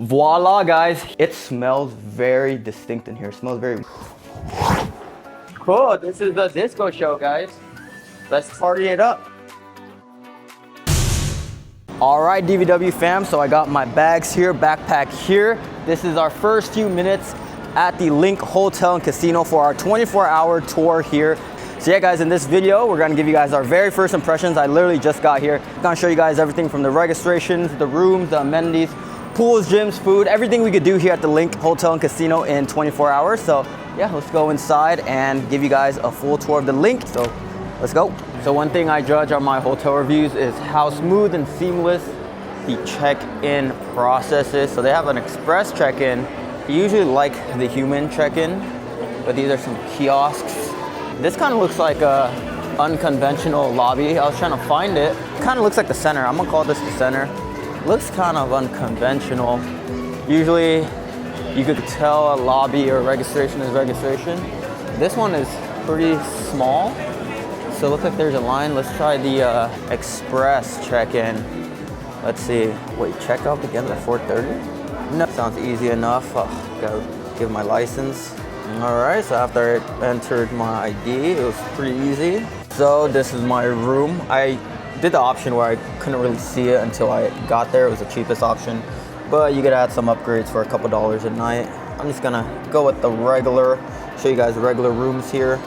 Voila, guys. It smells very distinct in here. It smells very cool. This is the disco show, guys. Let's party it up. All right, DVW fam. So I got my bags here, backpack here. This is our first few minutes at the LINQ Hotel and Casino for our 24-hour tour here. So yeah, guys, in this video, we're gonna give you guys our very first impressions. I literally just got here. I'm gonna show you guys everything from the registrations, the rooms, the amenities, pools, gyms, food, everything we could do here at the LINQ Hotel and Casino in 24 hours. So yeah, let's go inside and give you guys a full tour of the LINQ. So let's go. So one thing I judge on my hotel reviews is how smooth and seamless the check-in process is. So they have an express check-in. I usually like the human check-in, but these are some kiosks. This kind of looks like a unconventional lobby. I was trying to find it. It kind of looks like the center. I'm gonna call this the center. Looks kind of unconventional. Usually you could tell a lobby or registration is registration. This one is pretty small, so it looks like there's a line. Let's try the express check-in. Let's see. Wait, checkout begins at 4:30? No, sounds easy enough. Gotta give my license. All right, so after I entered my ID, it was pretty easy. So this is my room. I did the option where I couldn't really see it until I got there. It was the cheapest option, but you could add some upgrades for a couple dollars a night. I'm just gonna go with the regular, show you guys the regular rooms here.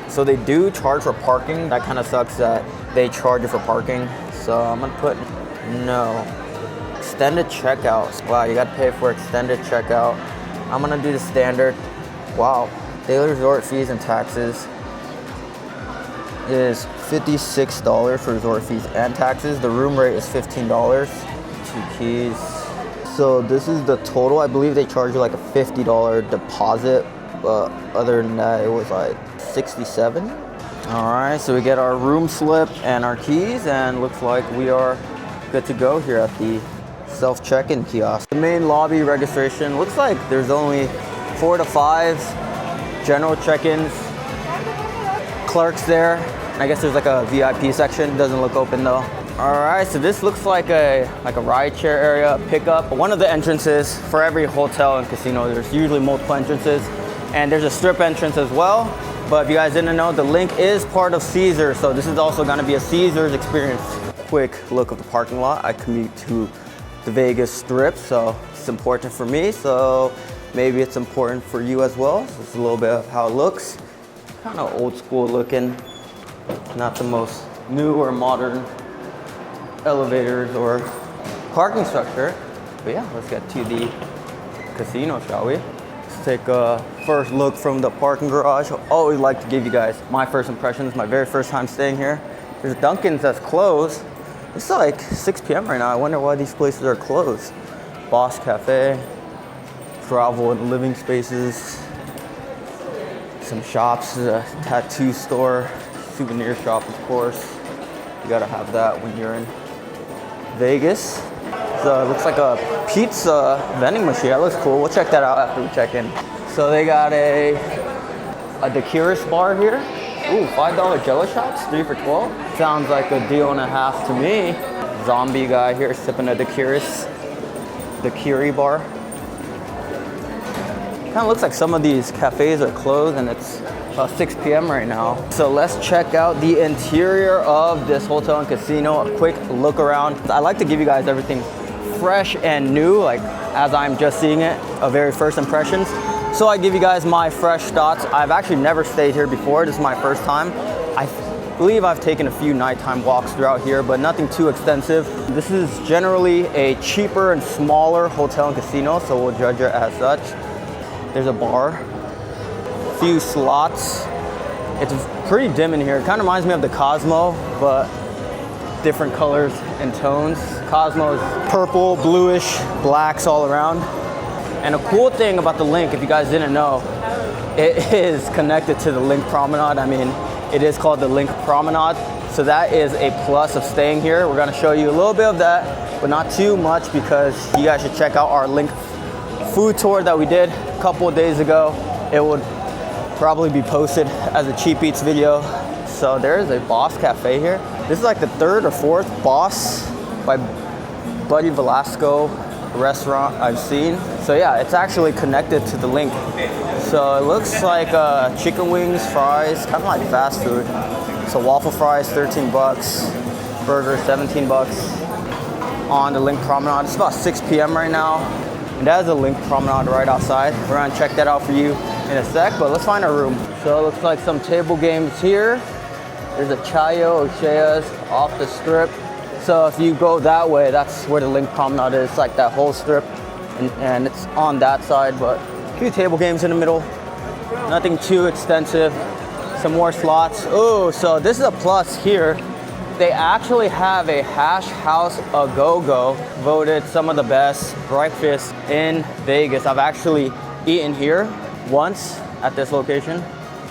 So they do charge for parking. That kind of sucks that they charge you for parking. So I'm gonna put no. Extended checkouts. Wow, you gotta pay for extended checkout. I'm gonna do the standard. Wow, daily resort fees and taxes is $56 for resort fees and taxes. The room rate is $15. 2 keys. So this is the total. I believe they charge you like a $50 deposit, but other than that, it was like $67. All right, so we get our room slip and our keys, and looks like we are good to go here at the self check-in kiosk. The main lobby registration looks like there's only 4 to 5 general check-ins. Clerks there. I guess there's like a VIP section. Doesn't look open though. All right, so this looks like a ride share area, pickup. One of the entrances for every hotel and casino, there's usually multiple entrances, and there's a strip entrance as well. But if you guys didn't know, the LINQ is part of Caesars, so this is also gonna be a Caesars experience. Quick look of the parking lot. I commute to the Vegas Strip, so it's important for me. So maybe it's important for you as well. So this is a little bit of how it looks. Kind of old school looking. Not the most new or modern elevators or parking structure. But yeah, let's get to the casino, shall we? Let's take a first look from the parking garage. I always like to give you guys my first impressions, my very first time staying here. There's Dunkin's that's closed. It's like 6 p.m. right now. I wonder why these places are closed. Boss Cafe, travel and living spaces, some shops, a tattoo store, souvenir shop, of course. You gotta have that when you're in Vegas. So it looks like a pizza vending machine. That looks cool. We'll check that out after we check in. So they got a daiquiri bar here. Ooh, $5 Jello shots, 3 for $12. Sounds like a deal and a half to me. Zombie guy here sipping a daiquiri bar. Kind of looks like some of these cafes are closed, and it's about 6 p.m. right now. So let's check out the interior of this hotel and casino. A quick look around. I like to give you guys everything fresh and new, like as I'm just seeing it, a very first impressions. So I give you guys my fresh thoughts. I've actually never stayed here before. This is my first time. I believe I've taken a few nighttime walks throughout here, but nothing too extensive. This is generally a cheaper and smaller hotel and casino, so we'll judge it as such. There's a bar, few slots. It's pretty dim in here. It kind of reminds me of the Cosmo, but different colors and tones. Cosmo is purple, bluish, blacks all around. And a cool thing about the LINQ, if you guys didn't know, it is connected to the LINQ Promenade. I mean, it is called the LINQ Promenade. So that is a plus of staying here. We're gonna show you a little bit of that, but not too much, because you guys should check out our LINQ food tour that we did a couple of days ago. It would probably be posted as a Cheap Eats video. So there's a Boss Cafe here. This is like the 3rd or 4th Boss by Buddy Velasco restaurant I've seen. So yeah, it's actually connected to the LINQ. So it looks like chicken wings, fries, kind of like fast food. So waffle fries, 13 bucks. Burger, 17 bucks. On the LINQ Promenade. It's about 6 p.m. right now. And that is the LINQ Promenade right outside. We're gonna check that out for you in a sec, but let's find our room. So it looks like some table games here. There's a Chayo O'Shea's off the strip. So if you go that way, that's where the LINQ Promenade is, like that whole strip. And it's on that side, but a few table games in the middle. Nothing too extensive. Some more slots. Oh, so this is a plus here. They actually have a Hash House A Go-Go, voted some of the best breakfast in Vegas. I've actually eaten here once at this location.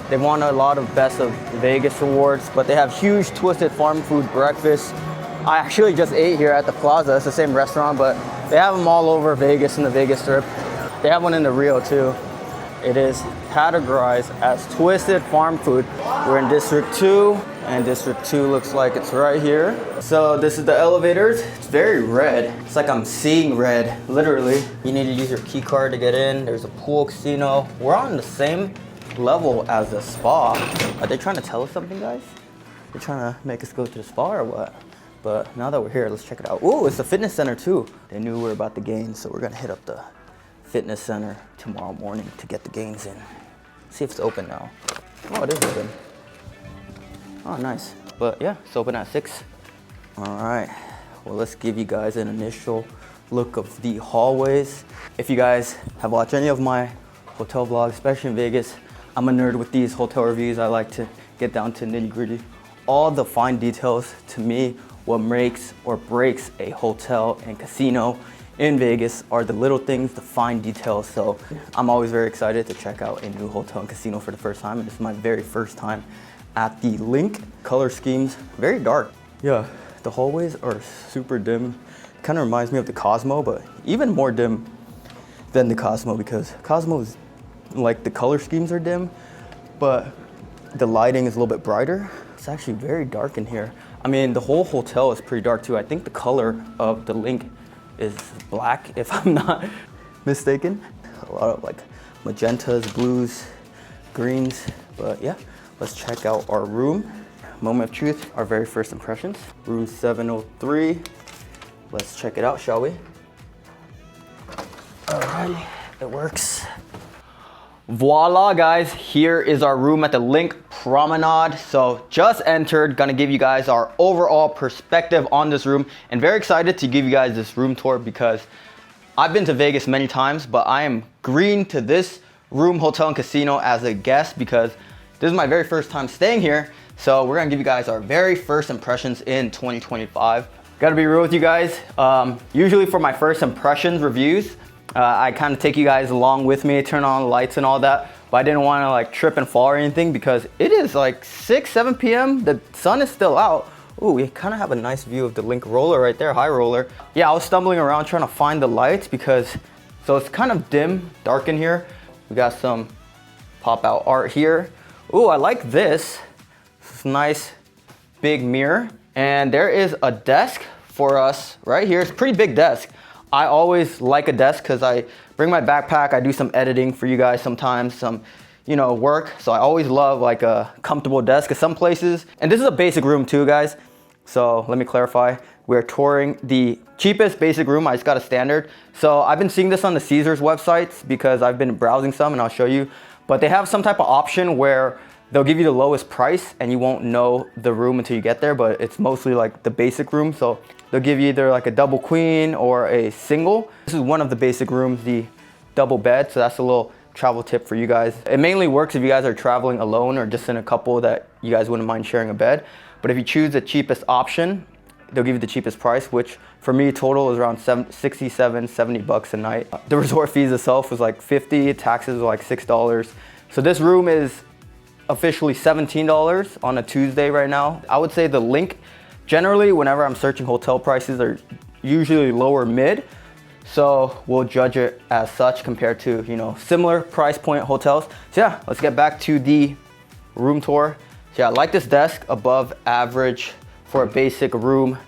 They won a lot of Best of Vegas awards, but they have huge twisted farm food breakfast. I actually just ate here at the Plaza. It's the same restaurant, but they have them all over Vegas in the Vegas Strip. They have one in the Rio too. It is categorized as twisted farm food. We're in District 2, and District 2 looks like it's right here. So this is the elevators. It's very red. It's like I'm seeing red, literally. You need to use your key card to get in. There's a pool casino. We're on the same level as the spa. Are they trying to tell us something, guys? They're trying to make us go to the spa or what? But now that we're here, let's check it out. Ooh, it's a fitness center too. They knew we were about the gains, so we're gonna hit up the fitness center tomorrow morning to get the gains in. See if it's open now. Oh, it is open. Oh, nice. But yeah, it's open at 6. All right, well, let's give you guys an initial look of the hallways. If you guys have watched any of my hotel vlogs, especially in Vegas, I'm a nerd with these hotel reviews. I like to get down to nitty gritty. All the fine details, to me, what makes or breaks a hotel and casino in Vegas are the little things, the fine details. So I'm always very excited to check out a new hotel and casino for the first time. And this is my very first time at the LINQ. Color schemes, very dark. Yeah, the hallways are super dim. Kind of reminds me of the Cosmo, but even more dim than the Cosmo, because Cosmo is like the color schemes are dim, but the lighting is a little bit brighter. It's actually very dark in here. I mean, the whole hotel is pretty dark too. I think the color of the LINQ is black, if I'm not mistaken. A lot of like magentas, blues, greens, but yeah, let's check out our room. Moment of truth, our very first impressions. Room 703. Let's check it out, shall we? Alrighty, it works. Voila, guys, here is our room at the LINQ Promenade. So just entered, gonna give you guys our overall perspective on this room, and very excited to give you guys this room tour because I've been to Vegas many times, but I am green to this room, hotel, and casino as a guest because this is my very first time staying here. So we're gonna give you guys our very first impressions in 2025. Gotta be real with you guys. Usually for my first impressions reviews, I kind of take you guys along with me, turn on the lights and all that, but I didn't want to like trip and fall or anything because it is like 6, 7 p.m. The sun is still out. Ooh, we kind of have a nice view of the LINQ roller right there, high roller. Yeah, I was stumbling around trying to find the lights because, so it's kind of dim, dark in here. We got some pop out art here. Ooh, I like this. It's a nice big mirror. And there is a desk for us right here. It's a pretty big desk. I always like a desk because I bring my backpack. I do some editing for you guys sometimes, some, work. So I always love like a comfortable desk at some places. And this is a basic room too, guys. So let me clarify. We're touring the cheapest basic room. I just got a standard. So I've been seeing this on the Caesars websites because I've been browsing some and I'll show you. But they have some type of option where they'll give you the lowest price and you won't know the room until you get there, but it's mostly like the basic room. So they'll give you either like a double queen or a single. This is one of the basic rooms, the double bed. So that's a little travel tip for you guys. It mainly works if you guys are traveling alone or just in a couple that you guys wouldn't mind sharing a bed. But if you choose the cheapest option, they'll give you the cheapest price, which for me total is around 67, 70 bucks a night. The resort fees itself was like 50, taxes were like $6. So this room is officially $17 on a Tuesday right now. I would say the LINQ, generally whenever I'm searching hotel prices, are usually lower mid. So we'll judge it as such compared to, similar price point hotels. So yeah, let's get back to the room tour. So yeah, I like this desk, above average for a basic room.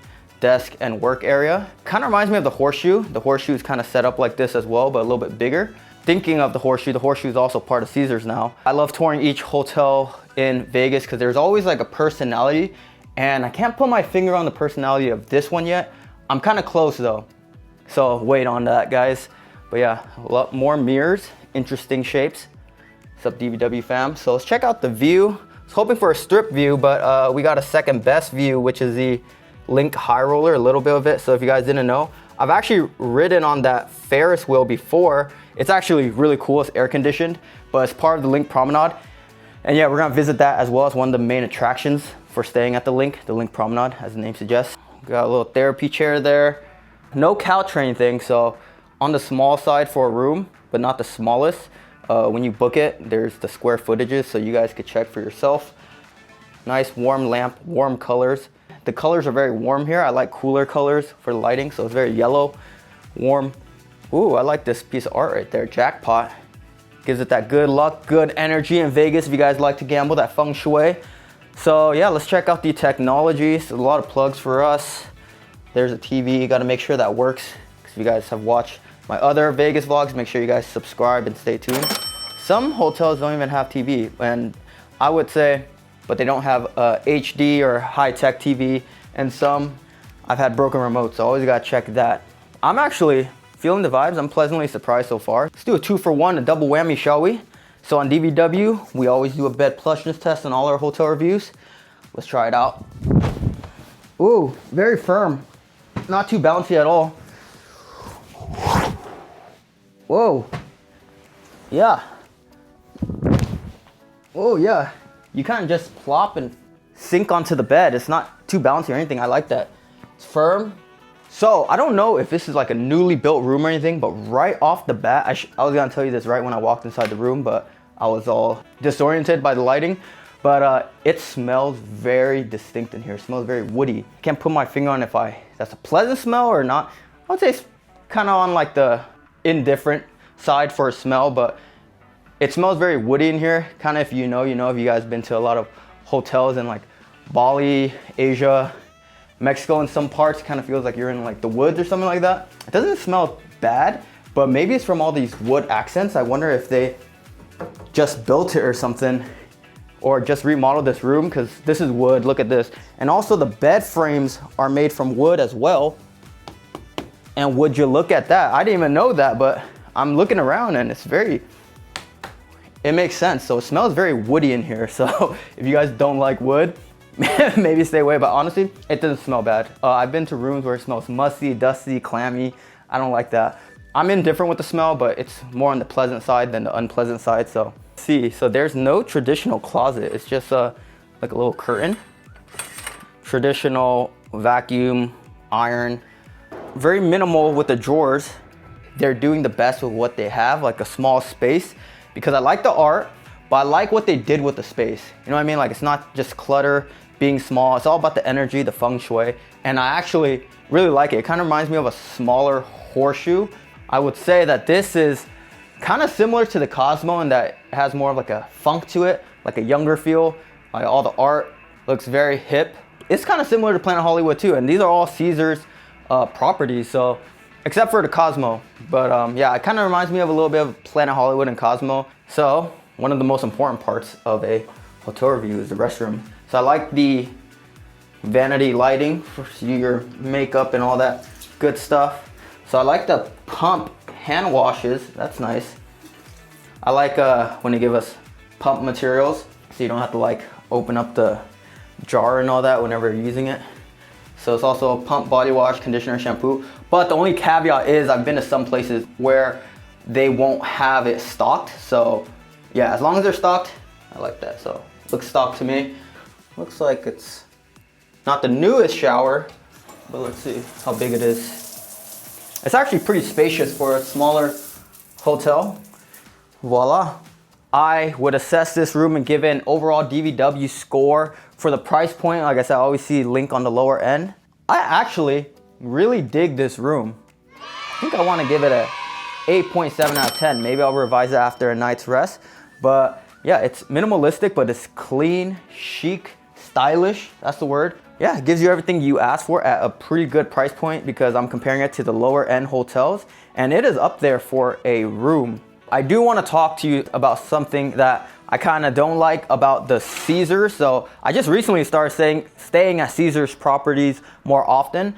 desk and work area. Kind of reminds me of the Horseshoe. The Horseshoe is kind of set up like this as well, but a little bit bigger. Thinking of the Horseshoe is also part of Caesars now. I love touring each hotel in Vegas because there's always like a personality, and I can't put my finger on the personality of this one yet. I'm kind of close though, so wait on that, guys. But yeah, a lot more mirrors, interesting shapes. What's up, DVW fam? So let's check out the view. I was hoping for a strip view, but we got a second best view, which is the LINQ High Roller, a little bit of it. So if you guys didn't know, I've actually ridden on that Ferris wheel before. It's actually really cool. It's air conditioned, but it's part of the LINQ Promenade. And yeah, we're gonna visit that as well as one of the main attractions for staying at the LINQ Promenade, as the name suggests. Got a little therapy chair there. No couch or anything, so on the small side for a room, but not the smallest. When you book it, there's the square footages, so you guys could check for yourself. Nice warm lamp, warm colors. The colors are very warm here. I like cooler colors for the lighting, so it's very yellow, warm. Ooh, I like this piece of art right there, jackpot. Gives it that good luck, good energy in Vegas if you guys like to gamble, that feng shui. So yeah, let's check out the technology. So a lot of plugs for us. There's a TV, you gotta make sure that works. Because if you guys have watched my other Vegas vlogs, make sure you guys subscribe and stay tuned. Some hotels don't even have TV, and I would say, but they don't have HD or high-tech TV, and some I've had broken remotes, so always gotta check that. I'm actually feeling the vibes. I'm pleasantly surprised so far. Let's do a 2-for-1, a double whammy, shall we? So on DVW, we always do a bed plushness test on all our hotel reviews. Let's try it out. Ooh, very firm. Not too bouncy at all. Whoa. Yeah. Oh yeah. You kind of just plop and sink onto the bed. It's not too bouncy or anything. I like that. It's firm. So I don't know if this is like a newly built room or anything, but right off the bat, I was gonna tell you this right when I walked inside the room, but I was all disoriented by the lighting. But it smells very distinct in here. It smells very woody. Can't put my finger on if that's a pleasant smell or not. I would say it's kind of on like the indifferent side for a smell, but it smells very woody in here. Kind of if you know, if you guys been to a lot of hotels in like Bali, Asia, Mexico in some parts, kind of feels like you're in like the woods or something like that. It doesn't smell bad, but maybe it's from all these wood accents. I wonder if they just built it or something, or just remodeled this room, because this is wood, look at this. And also the bed frames are made from wood as well. And would you look at that? I didn't even know that, but I'm looking around and it makes sense. So it smells very woody in here. So if you guys don't like wood, maybe stay away, but honestly, it doesn't smell bad. I've been to rooms where it smells musty, dusty, clammy. I don't like that. I'm indifferent with the smell, but it's more on the pleasant side than the unpleasant side. So see, so there's no traditional closet. It's just like a little curtain. Traditional vacuum, iron, very minimal with the drawers. They're doing the best with what they have, like a small space, because I like the art, but I like what they did with the space. You know what I mean? Like it's not just clutter, being small. It's all about the energy, the feng shui. And I actually really like it. It kind of reminds me of a smaller Horseshoe. I would say that this is kind of similar to the Cosmo in that it has more of like a funk to it, like a younger feel. Like all the art looks very hip. It's kind of similar to Planet Hollywood too. And these are all Caesars properties, so except for the Cosmo. But yeah, it kind of reminds me of a little bit of Planet Hollywood and Cosmo. So one of the most important parts of a hotel review is the restroom. So I like the vanity lighting for your makeup and all that good stuff. So I like the pump hand washes. That's nice. I like when they give us pump materials, so you don't have to like open up the jar and all that whenever you're using it. So it's also a pump body wash, conditioner, shampoo. But the only caveat is I've been to some places where they won't have it stocked. So yeah, as long as they're stocked, I like that. So looks stocked to me. Looks like it's not the newest shower, but let's see how big it is. It's actually pretty spacious for a smaller hotel. Voila. I would assess this room and give it an overall DVW score for the price point. Like I said, I always see LINQ on the lower end. I actually really dig this room. I think I want to give it a 8.7 out of 10. Maybe I'll revise it after a night's rest. But yeah, it's minimalistic, but it's clean, chic, stylish. That's the word. yeah, it gives you everything you asked for at a pretty good price point, because I'm comparing it to the lower end hotels, and it is up there for a room. I do want to talk to you about something that I kind of don't like about the Caesars. So I just recently started staying at Caesars properties more often,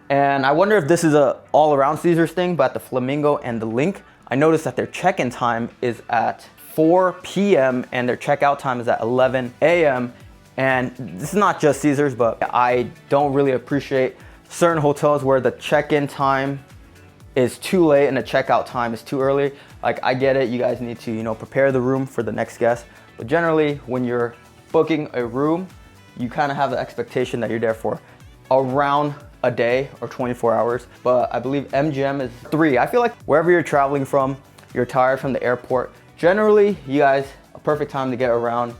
and I wonder if this is a all around Caesars thing, but at the Flamingo and the LINQ, I noticed that their check-in time is at 4 p.m. and their checkout time is at 11 a.m. And this is not just Caesars, but I don't really appreciate certain hotels where the check-in time is too late and the checkout time is too early. Like, I get it, you guys need to, you know, prepare the room for the next guest. But generally, when you're booking a room, you kind of have the expectation that you're there for around a day or 24 hours. But I believe MGM is 3. I feel like wherever you're traveling from, you're tired from the airport. Generally, you guys, a perfect time to get around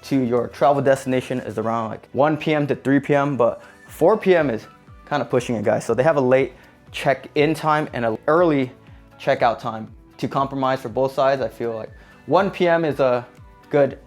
to your travel destination is around like 1 p.m. to 3 p.m. But 4 p.m. is kind of pushing it, guys. So they have a late check-in time and an early checkout time. To compromise for both sides, I feel like 1 p.m. is a good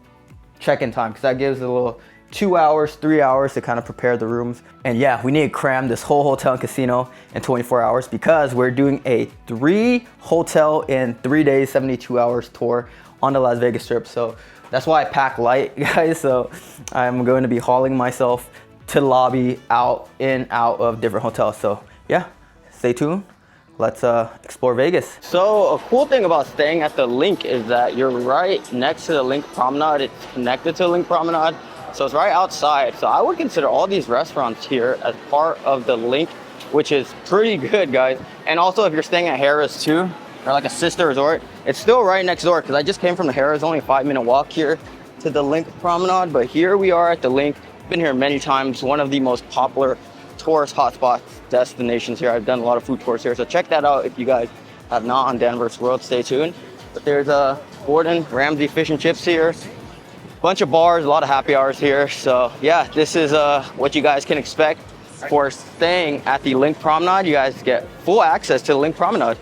check-in time, because that gives a little 2 hours, 3 hours to kind of prepare the rooms. And yeah, we need to cram this whole hotel and casino in 24 hours, because we're doing a 3 hotel in 3 days, 72 hours tour on the Las Vegas Strip. So that's why I pack light, guys. So I'm going to be hauling myself to the lobby, out, in, out of different hotels. So yeah, stay tuned. Let's explore Vegas. So a cool thing about staying at the LINQ is that you're right next to the LINQ Promenade. It's connected to the LINQ Promenade, so it's right outside. So I would consider all these restaurants here as part of the LINQ, which is pretty good, guys. And also, if you're staying at Harrah's too, or like a sister resort, it's still right next door, because I just came from the Harrah's, only a 5-minute walk here to the LINQ Promenade. But here we are at the LINQ. Been here many times, one of the most popular tourist hotspots, destinations here. I've done a lot of food tours here, so check that out if you guys have not on DanVsWorld. Stay tuned. But there's a Gordon Ramsay fish and chips here, bunch of bars, a lot of happy hours here. So yeah, this is what you guys can expect for staying at the LINQ Promenade. You guys get full access to the LINQ Promenade.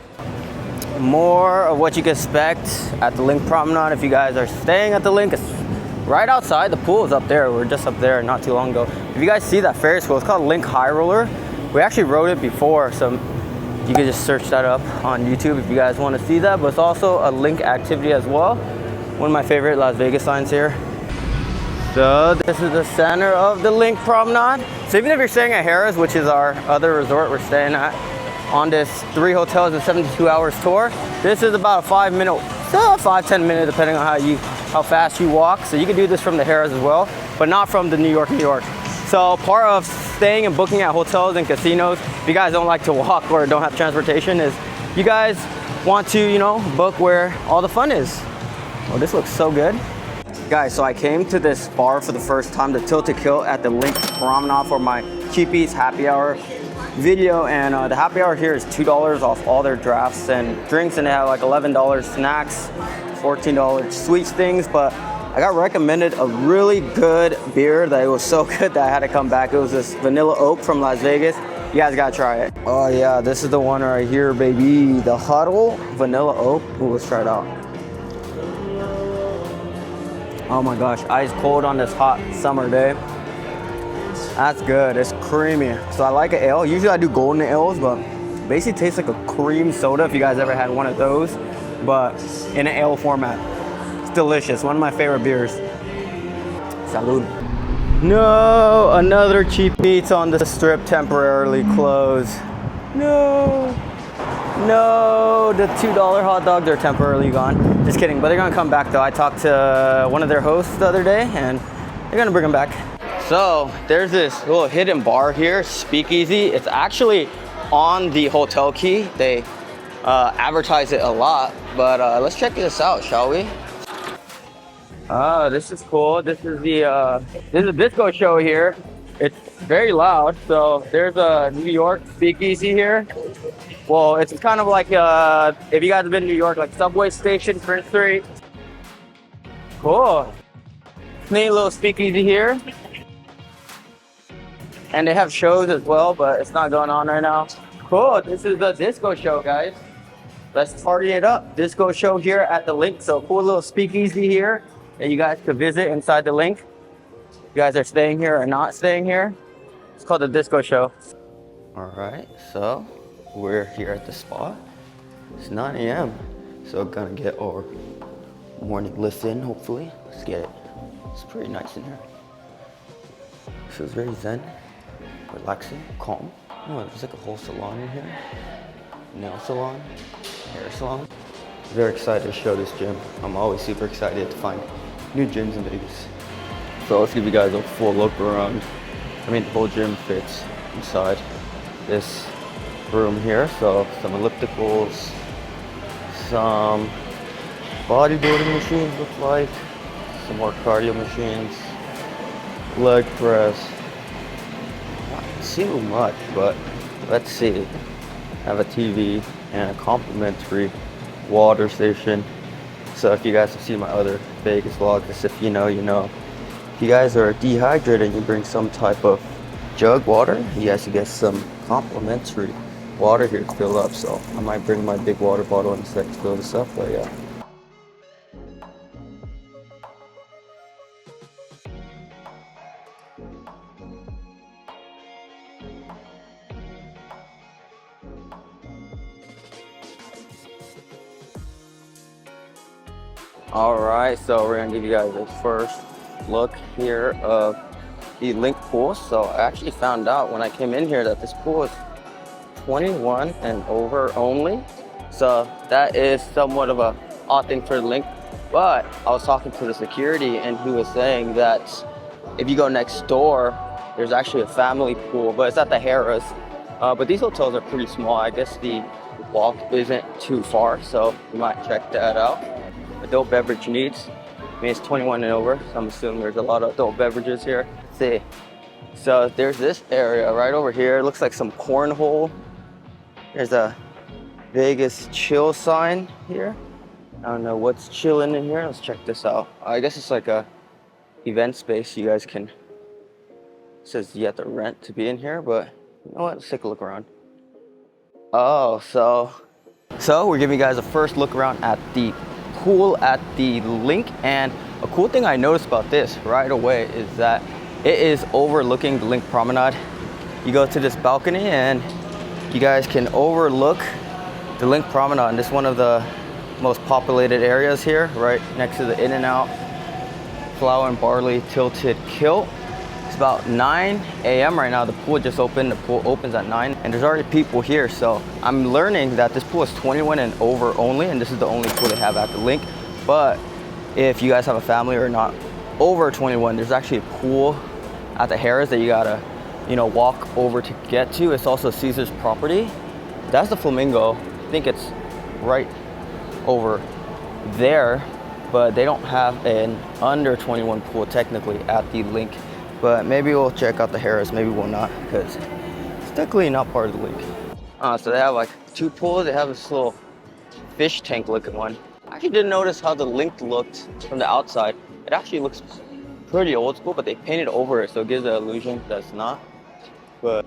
More of what you can expect at the LINQ Promenade if you guys are staying at the LINQ. It's right outside. The pool is up there. We were just up there not too long ago. If you guys see that Ferris wheel, it's called LINQ High Roller. We actually rode it before, so you can just search that up on YouTube if you guys want to see that. But it's also a LINQ activity as well. One of my favorite Las Vegas signs here. So this is the center of the LINQ Promenade. So even if you're staying at Harrah's, which is our other resort we're staying at, on this 3 hotels in 72 hours tour, this is about a 5-minute, 5-10 minute, depending on how fast you walk. So you can do this from the Harrah's as well, but not from the New York. So part of staying and booking at hotels and casinos, if you guys don't like to walk or don't have transportation, is you guys want to, you know, book where all the fun is. Oh, this looks so good. Guys, so I came to this bar for the first time, the Tilt to Kill at the LINQ Promenade, for my cheapies happy hour video. And the happy hour here is $2 off all their drafts and drinks, and they have like $11 snacks, $14 sweets things. But I got recommended a really good beer that it was so good that I had to come back. It was this Vanilla Oak from Las Vegas. You guys gotta try it. Oh yeah, this is the one right here, baby. The Huddle Vanilla Oak. Ooh, let's try it out. Oh my gosh, ice cold on this hot summer day. That's good, it's creamy. So I like an ale. Usually I do golden ales, but basically tastes like a cream soda if you guys ever had one of those, but in an ale format. It's delicious, one of my favorite beers. Salud. No, another cheap meats on the strip temporarily closed. No, the $2 hot dogs are temporarily gone. Just kidding, but they're gonna come back though. I talked to one of their hosts the other day and they're gonna bring them back. So there's this little hidden bar here, Speakeasy. It's actually on the hotel key. They advertise it a lot, but let's check this out, shall we? Oh, this is cool. This is a disco show here. It's very loud. So there's a New York Speakeasy here. Well, it's kind of like if you guys have been to New York, like subway station, Prince Street. Cool. Neat little speakeasy here. And they have shows as well, but it's not going on right now. Cool, this is the disco show, guys. Let's party it up. Disco show here at the LINQ. So cool little speakeasy here that you guys could visit inside the LINQ. You guys are staying here or not staying here. It's called the Disco Show. All right, so we're here at the spa. It's 9 a.m. So gonna get our morning lift in, hopefully. Let's get it. It's pretty nice in here. Feels very zen, relaxing, calm. Oh, there's like a whole salon in here. Nail salon, hair salon. Very excited to show this gym. I'm always super excited to find new gyms in Vegas. So let's give you guys a full look around. I mean, the whole gym fits inside this room here. So some ellipticals, some bodybuilding machines look like, some more cardio machines, leg press. Not too much, but let's see. I have a TV and a complimentary water station. So if you guys have seen my other Vegas vlogs, if you know, you know. If you guys are dehydrated and you bring some type of jug water, you guys can get some complimentary water here to fill up. So I might bring my big water bottle in a sec to fill this up, but yeah. All right, so we're gonna give you guys a first look here of the LINQ pool. So I actually found out when I came in here that this pool is 21 and over only. So that is somewhat of a odd thing for LINQ. But I was talking to the security and he was saying that if you go next door, there's actually a family pool, but it's at the Harrah's. But these hotels are pretty small. I guess the walk isn't too far, so you might check that out. Adult beverage needs. I mean, it's 21 and over, so I'm assuming there's a lot of adult beverages here. Let's see. So there's this area right over here. It looks like some cornhole. There's a Vegas chill sign here. I don't know what's chilling in here. Let's check this out. I guess it's like a event space. You guys can, it says you have to rent to be in here, but you know what? Let's take a look around. Oh, so we're giving you guys a first look around at the pool at the LINQ, and a cool thing I noticed about this right away is that it is overlooking the LINQ Promenade. You go to this balcony and you guys can overlook the LINQ Promenade, and this is one of the most populated areas here, right next to the In-N-Out Flour and Barley Tilted Kilt. It's about 9 a.m. right now. The pool just opened. The pool opens at 9 and there's already people here. So I'm learning that this pool is 21 and over only, and this is the only pool they have at the LINQ. But if you guys have a family or not over 21, there's actually a pool at the Harrah's that you gotta, you know, walk over to get to. It's also Caesar's property. That's the Flamingo. I think it's right over there, but they don't have an under 21 pool technically at the LINQ. But maybe we'll check out the Harrah's, maybe we'll not, because it's technically not part of the LINQ. So they have like two pools. They have this little fish tank looking one. I actually didn't notice how the LINQ looked from the outside. It actually looks pretty old school, but they painted over it, so it gives the illusion that it's not. But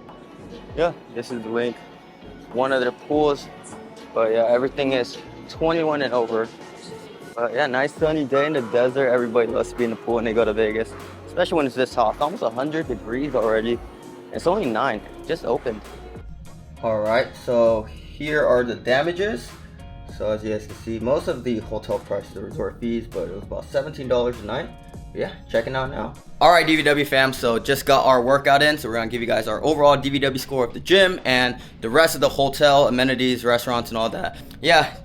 yeah, this is the LINQ. One of their pools, but yeah, everything is 21 and over. But yeah, nice sunny day in the desert. Everybody loves to be in the pool when they go to Vegas. Especially when it's this hot. It's almost 100 degrees already. It's only 9, just opened. All right, so here are the damages. So as you guys can see, most of the hotel prices are resort fees, but it was about $17 a night. But yeah, checking out now. All right, DVW fam, so just got our workout in. So we're gonna give you guys our overall DVW score of the gym and the rest of the hotel, amenities, restaurants, and all that. Yeah,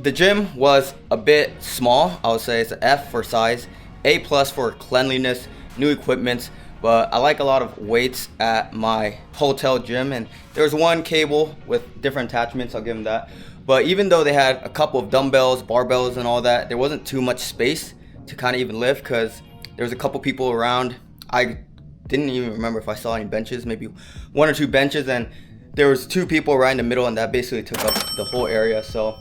the gym was a bit small. I would say it's an F for size, A+ for cleanliness, new equipment, but I like a lot of weights at my hotel gym, and there's one cable with different attachments, I'll give them that. But even though they had a couple of dumbbells, barbells, and all that, there wasn't too much space to kind of even lift because there was a couple people around. I didn't even remember if I saw any benches, maybe 1 or 2 benches, and there was 2 people right in the middle, and that basically took up the whole area. So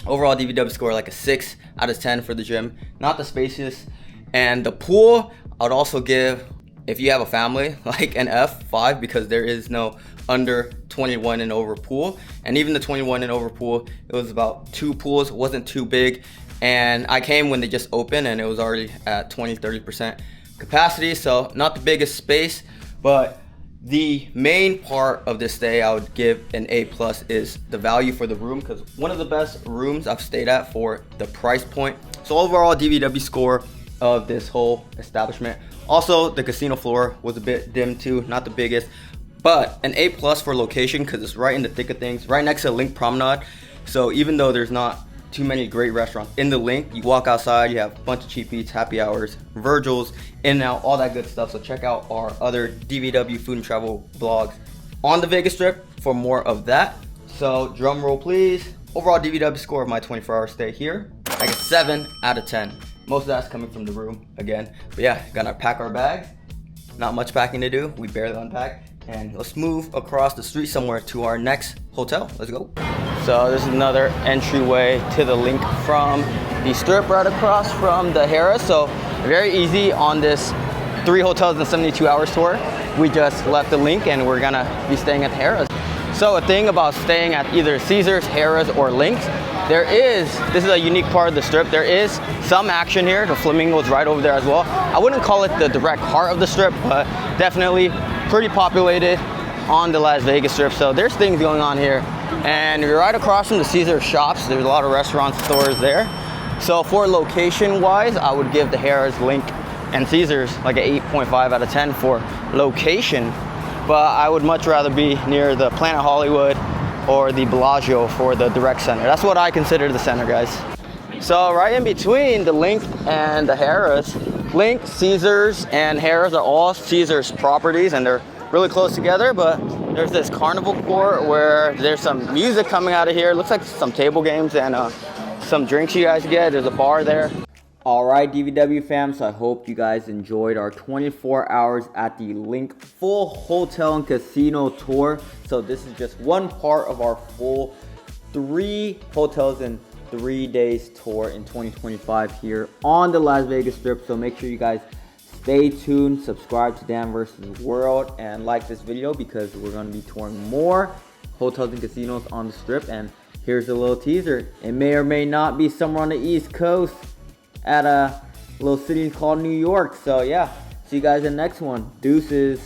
overall DVW score like a 6 out of 10 for the gym, not the spacious. And the pool, I'd also give, if you have a family, like an F5, because there is no under 21 and over pool. And even the 21 and over pool, it was about 2 pools, it wasn't too big. And I came when they just opened and it was already at 20-30% capacity. So not the biggest space, but The main part of this stay I would give an A+ is the value for the room, because one of the best rooms I've stayed at for the price point. So overall DVW score of this whole establishment. Also, the casino floor was a bit dim too, not the biggest, but an A+ for location, because it's right in the thick of things, right next to LINQ Promenade. So even though there's not too many great restaurants in the LINQ, you walk outside, you have a bunch of cheap eats, happy hours, Virgil's, In-N-Out, all that good stuff. So check out our other DVW food and travel vlogs on the Vegas Strip for more of that. So drum roll please. Overall DVW score of my 24-hour stay here, I get 7 out of 10. Most of that's coming from the room again. But yeah, gonna pack our bags. Not much packing to do, we barely unpacked. And let's move across the street somewhere to our next hotel. Let's go. So this is another entryway to the LINQ from the Strip, right across from the Harrah's. So very easy on this 3 hotels in 72 hours tour. We just left the LINQ and we're gonna be staying at the Harrah's. So a thing about staying at either Caesars, Harrah's, or LINQ, this is a unique part of the Strip, there is some action here. The Flamingo's right over there as well. I wouldn't call it the direct heart of the Strip, but definitely pretty populated on the Las Vegas Strip. So there's things going on here. And you're right across from the Caesars shops. There's a lot of restaurants, stores there. So for location wise, I would give the Harrah's, LINQ, and Caesars like an 8.5 out of 10 for location. But I would much rather be near the Planet Hollywood or the Bellagio for the direct center. That's what I consider the center, guys. So right in between the LINQ and the Harrah's, LINQ, Caesars, and Harrah's are all Caesars properties, and they're really close together. But there's this carnival court where there's some music coming out of here. It looks like some table games and some drinks you guys get. There's a bar there. All right, DVW fam, so I hope you guys enjoyed our 24 hours at the LINQ full hotel and casino tour. So this is just one part of our full 3 hotels and 3 days tour in 2025 here on the Las Vegas Strip. So make sure you guys stay tuned, subscribe to DanVsWorld, and like this video because we're going to be touring more hotels and casinos on the Strip. And here's a little teaser. It may or may not be somewhere on the East Coast at a little city called New York. So yeah, see you guys in the next one. Deuces.